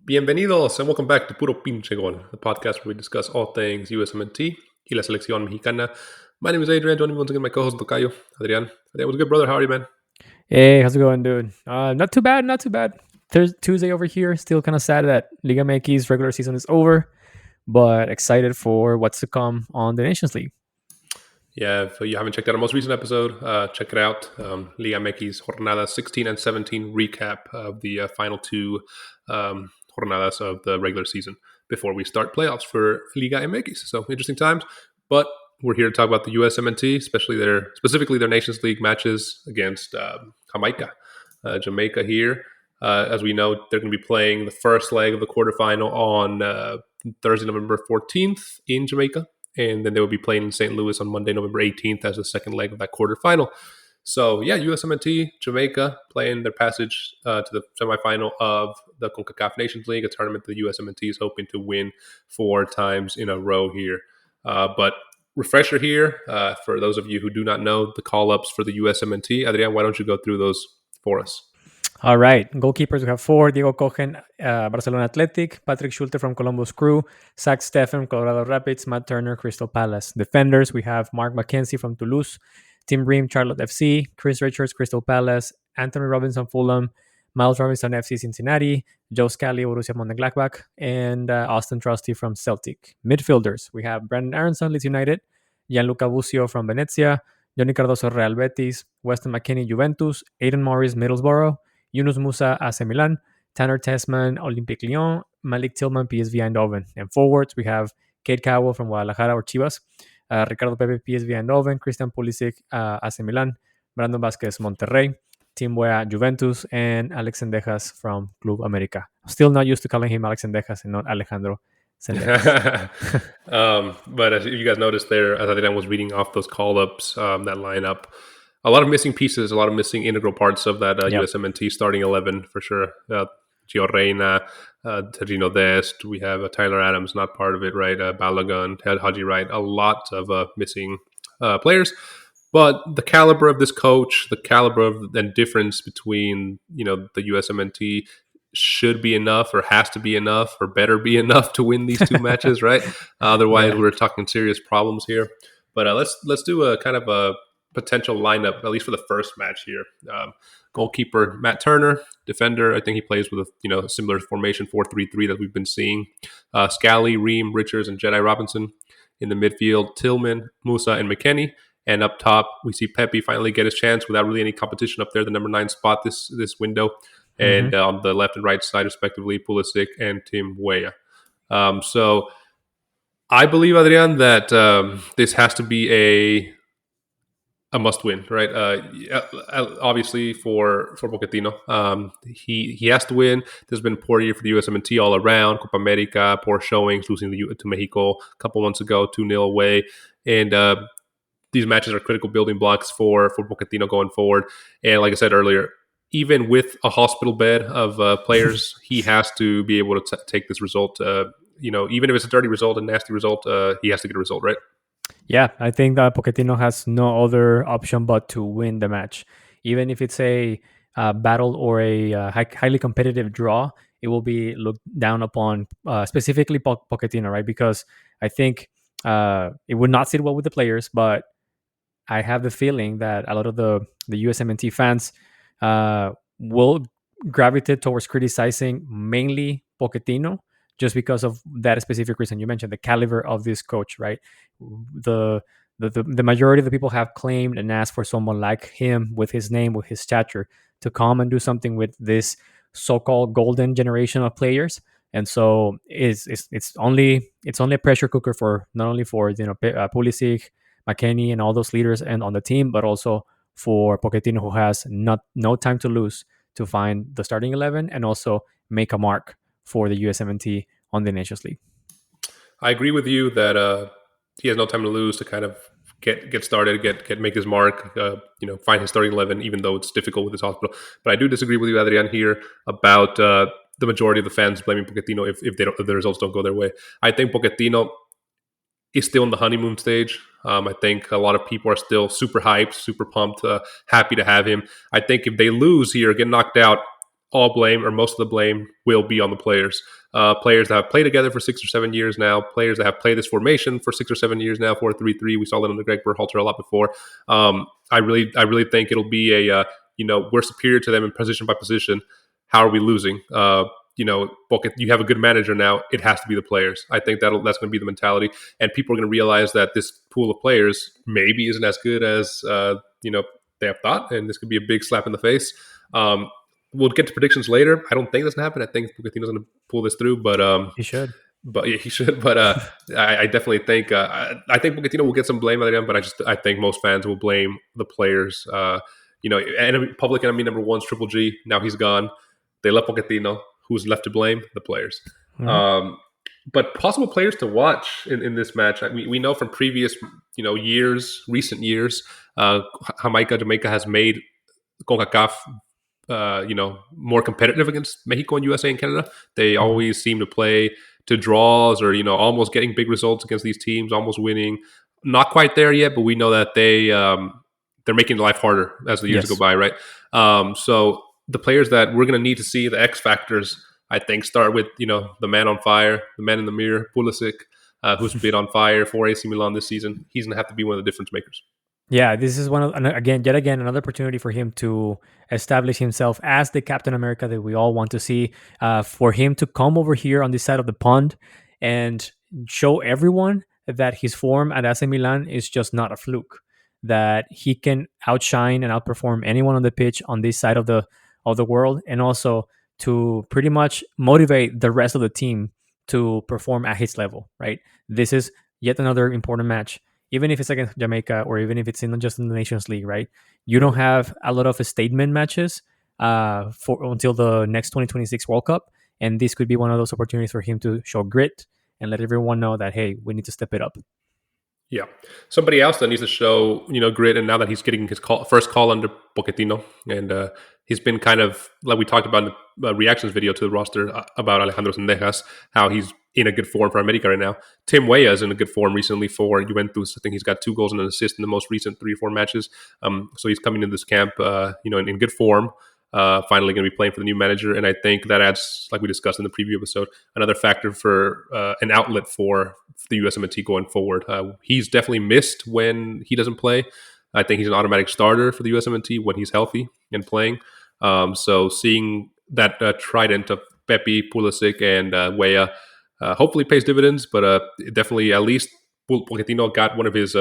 Bienvenidos and welcome back to Puro Pinche Gol, the podcast where we discuss all things USMNT y la selección mexicana. My name is Adrian. Joining me once again, my co-host Tocayo, Adrian. Adrian, what's good, brother? How are you, man? Hey, how's it going, dude? Not too bad, not too bad. There's Tuesday over here. Still kind of sad that Liga MX regular season is over, but excited for what's to come on the Nations League. Yeah, if you haven't checked out our most recent episode, check it out. Liga MX Jornada 16 and 17 recap of the final two jornadas of the regular season before we start playoffs for Liga MX. So interesting times, but we're here to talk about the USMNT, specifically their Nations League matches against Jamaica here. As we know, they're going to be playing the first leg of the quarterfinal on Thursday, November 14th in Jamaica. And then they will be playing in St. Louis on Monday, November 18th as the second leg of that quarterfinal. So, yeah, USMNT, Jamaica, playing their passage to the semifinal of the CONCACAF Nations League, a tournament the USMNT is hoping to win 4 times in a row here. But refresher here, for those of you who do not know the call-ups for the USMNT. Adrian, why don't you go through those for us? All right, goalkeepers, we have 4: Diego Cohen, Barcelona Athletic; Patrick Schulte from Columbus Crew; Zach Steffen, Colorado Rapids; Matt Turner, Crystal Palace. Defenders, we have Mark McKenzie from Toulouse; Tim Bream, Charlotte FC; Chris Richards, Crystal Palace; Anthony Robinson, Fulham; Miles Robinson, FC Cincinnati; Joe Scally, Borussia Mönchengladbach; and Austin Trusty from Celtic. Midfielders, we have Brandon Aronson, Leeds United; Gianluca Busio from Venezia; Johnny Cardoso, Real Betis; Weston McKennie, Juventus; Aidan Morris, Middlesbrough; Yunus Musa, Acmilan; Tanner Tessman, Olympique Lyon; Malik Tillman, PSV Eindhoven. And forwards, we have Kate Cowell from Guadalajara or Chivas; Ricardo Pepe, PSV Eindhoven; Christian Pulisic, AC Milan; Brandon Vasquez, Monterrey; Tim Wea, Juventus; and Alex Sendejas from Club America. Still not used to calling him Alex Sendejas and not Alejandro Sendejas. But as you guys noticed there, as Adrian was reading off those call-ups, that lineup, a lot of missing pieces, a lot of missing integral parts of that Yep. USMNT starting 11 for sure. Gio Reyna, Tejino Dest, we have Tyler Adams, not part of it, right? Balogun, Hajiwright, a lot of missing players. But the caliber of this coach, the caliber of the difference between the USMNT should be enough, or has to be enough, or better be enough to win these two matches, right? Otherwise, Yeah. we're talking serious problems here. But let's do a kind of a potential lineup, at least for the first match here. Goalkeeper Matt Turner, defender. I think he plays with a similar formation 4-3-3 that we've been seeing. Scally, Ream, Richards, and Jedi Robinson in the midfield. Tillman, Musa, and McKennie. And up top, we see Pepe finally get his chance without really any competition up there, the number 9 spot this window. And on the left and right side, respectively, Pulisic and Tim Wea. So I believe, Adrian, that this has to be a must-win, right? Obviously, for Pochettino, he has to win. There's been a poor year for the USMNT all around. Copa America, poor showings, losing to Mexico a couple months ago, 2-0 away. And these matches are critical building blocks for Pochettino going forward. And like I said earlier, even with a hospital bed of players, he has to be able to take this result. Even if it's a dirty result, a nasty result, he has to get a result, right? Yeah, I think that Pochettino has no other option but to win the match. Even if it's a battle or a highly competitive draw, it will be looked down upon, specifically Pochettino, right? Because I think it would not sit well with the players, but I have the feeling that a lot of the USMNT fans will gravitate towards criticizing mainly Pochettino just because of that specific reason you mentioned, the caliber of this coach, right? The majority of the people have claimed and asked for someone like him with his name, with his stature, to come and do something with this so-called golden generation of players. And so it's only a pressure cooker for not only for Pulisic, McKennie, and all those leaders and on the team, but also for Pochettino, who has no time to lose to find the starting 11 and also make a mark for the USMNT on the Nations League. I agree with you that he has no time to lose to kind of get started, make his mark, find his starting 11, even though it's difficult with his hospital. But I do disagree with you, Adrian, here about the majority of the fans blaming Pochettino if the results don't go their way. I think Pochettino is still in the honeymoon stage. I think a lot of people are still super hyped, super pumped, happy to have him. I think if they lose here, get knocked out, all blame or most of the blame will be on the players. Players that have played together for 6 or 7 years now, players that have played this formation for 6 or 7 years now, 4-3-3. We saw that under Greg Berhalter a lot before. I really think it'll be we're superior to them in position by position. How are we losing? You have a good manager now. It has to be the players. I think that's going to be the mentality, and people are going to realize that this pool of players maybe isn't as good as they have thought, and this could be a big slap in the face. We'll get to predictions later. I don't think that's going to happen. I think Pochettino's going to pull this through, He should. but yeah, he should. But I definitely think I think Pochettino will get some blame out of him. But I think most fans will blame the players. Public enemy number one's Triple G. Now he's gone. They left Pochettino. Who's left to blame? The players. Mhm. But possible players to watch in this match. We know from previous recent years, Jamaica has made CONCACAF more competitive against Mexico and USA and Canada. They Mhm. always seem to play to draws or almost getting big results against these teams, almost winning. Not quite there yet, but we know that they're making life harder as the years go Yes. by, right? So the players that we're going to need to see, the X factors, I think, start with the man on fire, the man in the mirror, Pulisic, who's been on fire for AC Milan this season. He's going to have to be one of the difference makers. Yeah, this is yet again, another opportunity for him to establish himself as the Captain America that we all want to see. For him to come over here on this side of the pond and show everyone that his form at AC Milan is just not a fluke. That he can outshine and outperform anyone on the pitch on this side of the world, and also to pretty much motivate the rest of the team to perform at his level. Right. This is yet another important match, even if it's against Jamaica or even if it's in just in the Nations League, right? You don't have a lot of statement matches for until the next 2026 World Cup, and this could be one of those opportunities for him to show grit and let everyone know that, hey, we need to step it up. Yeah, somebody else that needs to show grit, and now that he's getting his first call under Pochettino, and he's been kind of like we talked about in the reactions video to the roster about Alejandro Sendejas, how he's in a good form for America right now. Tim Weah is in a good form recently for Juventus. I think he's got 2 goals and an assist in the most recent 3 or 4 matches. So he's coming into this camp, in good form. Finally going to be playing for the new manager, and I think that adds, like we discussed in the preview episode, another factor for an outlet for the USMNT going forward. He's definitely missed when he doesn't play. I think he's an automatic starter for the USMNT when he's healthy and playing. So seeing that trident of Pepe, Pulisic, and Weah hopefully pays dividends, but definitely at least Pochettino got one of his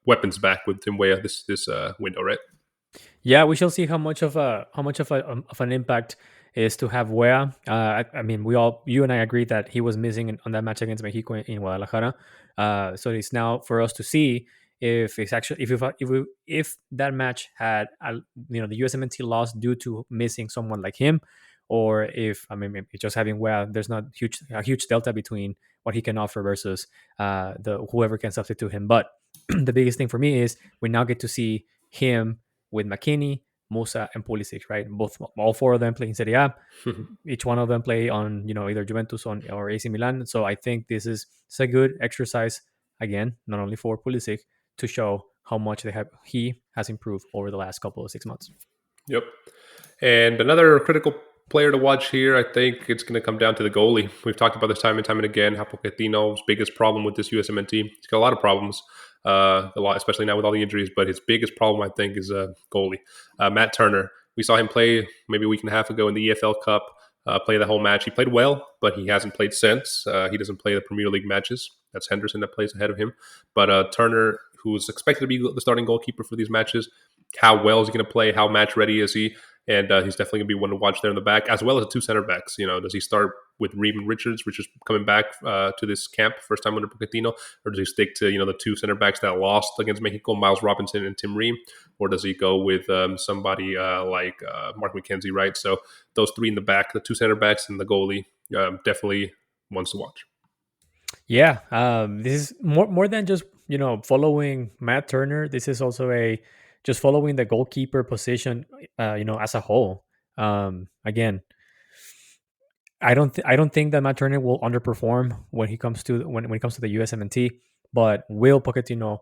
weapons back with Tim Weah this window, right? Yeah, we shall see how much of an impact is to have Wea. I mean, you and I agree that he was missing on that match against Mexico in Guadalajara. So it's now for us to see if it's actually if that match had the USMNT lost due to missing someone like him, or if maybe just having Wea, there's not a huge delta between what he can offer versus the whoever can substitute him. But the biggest thing for me is we now get to see him with McKinney, Musa, and Pulisic, right? All 4 of them play in Serie A. Each one of them play on either Juventus or AC Milan. So I think this is a good exercise again, not only for Pulisic, to show how much he has improved over the last couple of 6 months. Yep. And another critical player to watch here, I think it's going to come down to the goalie. We've talked about this time and time and again, how Pochettino's biggest problem with this USMNT. He's got a lot of problems, especially now with all the injuries, but his biggest problem, I think, is goalie. Matt Turner, we saw him play maybe a week and a half ago in the EFL Cup, play the whole match. He played well, but he hasn't played since. He doesn't play the Premier League matches. That's Henderson that plays ahead of him. But Turner, who's expected to be the starting goalkeeper for these matches, how well is he going to play? How match ready is he? And he's definitely going to be one to watch there in the back, as well as the 2 center backs. Does he start with Reem and Richards coming back to this camp, first time under Pochettino, or does he stick to the 2 center backs that lost against Mexico, Miles Robinson and Tim Ream, or does he go with somebody like Mark McKenzie, right? So those 3 in the back, the 2 center backs and the goalie, definitely ones to watch. Yeah, this is more than just following Matt Turner. This is also just following the goalkeeper position, as a whole. Again, I don't think that Matt Turner will underperform when he comes to when it comes to the USMNT, but will Pochettino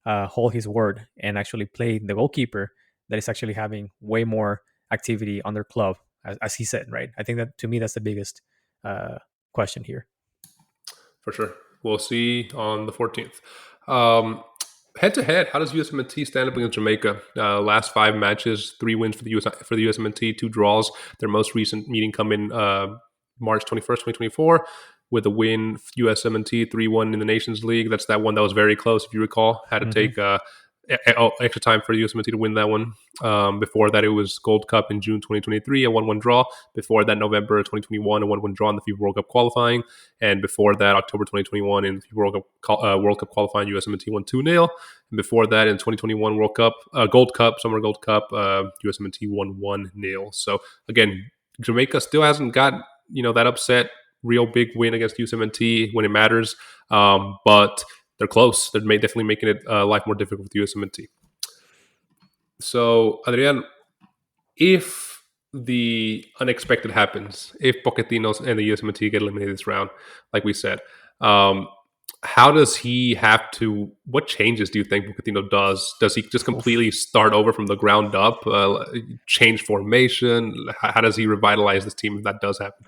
hold his word and actually play the goalkeeper that is actually having way more activity on their club as he said, right? I think that to me that's the biggest question here. For sure. We'll see on the 14th. Head to head, how does USMNT stand up against Jamaica? Last 5 matches, 3 wins for the USMNT, 2 draws. Their most recent meeting come in March 21st, 2024, with a win USMNT 3-1 in the Nations League. That's that one that was very close, if you recall. Had to take extra time for the USMNT to win that one. Before that, it was Gold Cup in June 2023, a 1-1 draw. Before that, November 2021, a 1-1 draw in the FIFA World Cup qualifying. And before that, October 2021, in the FIFA World Cup qualifying, USMNT won 2-0. And before that, in 2021 World Cup, Gold Cup, Summer Gold Cup, USMNT won 1-0. So again, Jamaica still hasn't got that upset, real big win against USMNT when it matters. But they're close. They're definitely making it life more difficult with USMNT. So, Adrian, if the unexpected happens, if Pochettino and the USMNT get eliminated this round, like we said, how does he have to? What changes do you think Pochettino does? Does he just completely start over from the ground up, change formation? How does he revitalize this team if that does happen?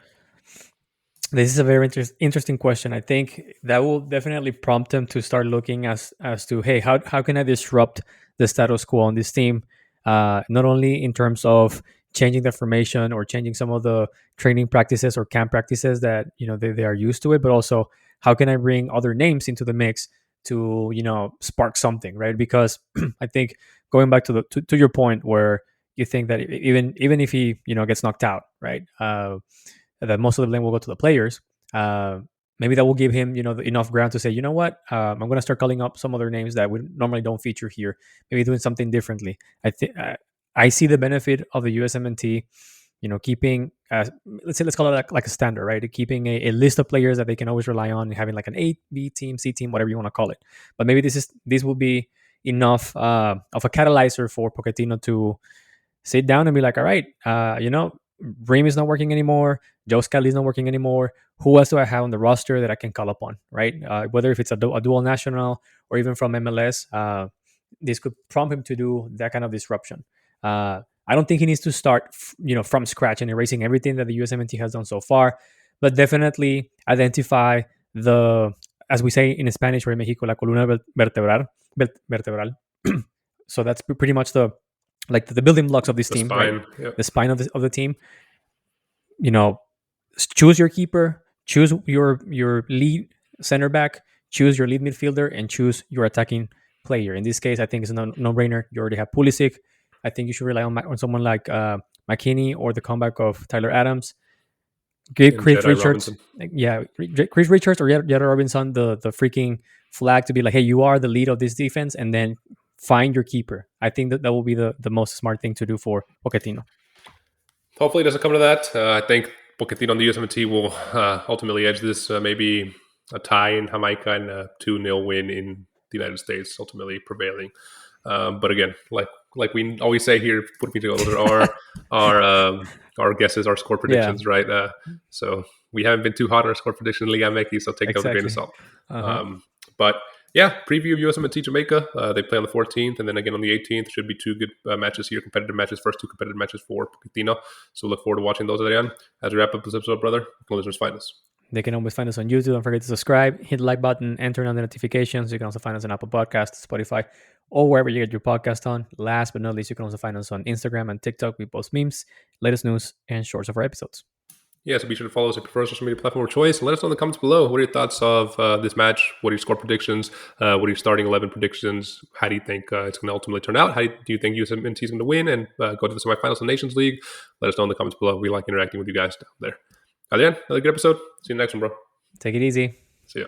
This is a very interesting question. I think that will definitely prompt him to start looking as to, hey, how can I disrupt the status quo on this team? Not only in terms of changing the formation or changing some of the training practices or camp practices that they are used to it, but also how can I bring other names into the mix to spark something, right? Because I think going back to your point where you think that even if he gets knocked out, right? That most of the blame will go to the players. Maybe that will give him, enough ground to say, you know what, I'm going to start calling up some other names that we normally don't feature here. Maybe doing something differently. I see the benefit of the USMNT, keeping, let's call it like a standard, right? Keeping a list of players that they can always rely on, having like an A, B team, C team, whatever you want to call it. But maybe this will be enough of a catalyzer for Pochettino to sit down and be like, all right, Bream is not working anymore. Joe Scally is not working anymore. Who else do I have on the roster that I can call upon, right? Whether if it's a dual national or even from MLS, this could prompt him to do that kind of disruption. I don't think he needs to start, from scratch and erasing everything that the USMNT has done so far, but definitely identify as we say in Spanish or in Mexico, la columna vertebral. So that's pretty much the building blocks of this team, spine, right? yep. The spine of the team. Choose your keeper, choose your lead center back, choose your lead midfielder, and choose your attacking player. In this case, I think it's a no-brainer. You already have Pulisic. I think you should rely on someone like McKinney or the comeback of Tyler Adams. Give Chris Jedi Richards, Robinson. Chris Richards or Jedi Robinson the freaking flag to be like, hey, you are the lead of this defense, and then find your keeper. I think that will be the most smart thing to do for Pochettino. Hopefully, it doesn't come to that. I think Pochettino on the USMNT will ultimately edge this. Maybe a tie in Jamaica and a 2-0 win in the United States, ultimately prevailing. But again, like we always say here, put me together our guesses, our score predictions, right? So we haven't been too hot on our score prediction in Liga MX, so take that with a grain of salt. But yeah, preview of USMNT Jamaica. They play on the 14th, and then again on the 18th. Should be 2 good matches here, competitive matches. First 2 competitive matches for Pochettino. So look forward to watching those, Adrian. As we wrap up this episode, brother, where can listeners find us? They can always find us on YouTube. Don't forget to subscribe, hit the like button, and turn on the notifications. You can also find us on Apple Podcasts, Spotify, or wherever you get your podcast on. Last but not least, you can also find us on Instagram and TikTok. We post memes, latest news, and shorts of our episodes. Yeah, so be sure to follow us at your preferred social media platform of choice. And let us know in the comments below. What are your thoughts of this match? What are your score predictions? What are your starting 11 predictions? How do you think it's going to ultimately turn out? How do you think USMNT is going to win and go to the semifinals of the Nations League? Let us know in the comments below. We like interacting with you guys down there. Adrian, another good episode. See you in the next one, bro. Take it easy. See ya.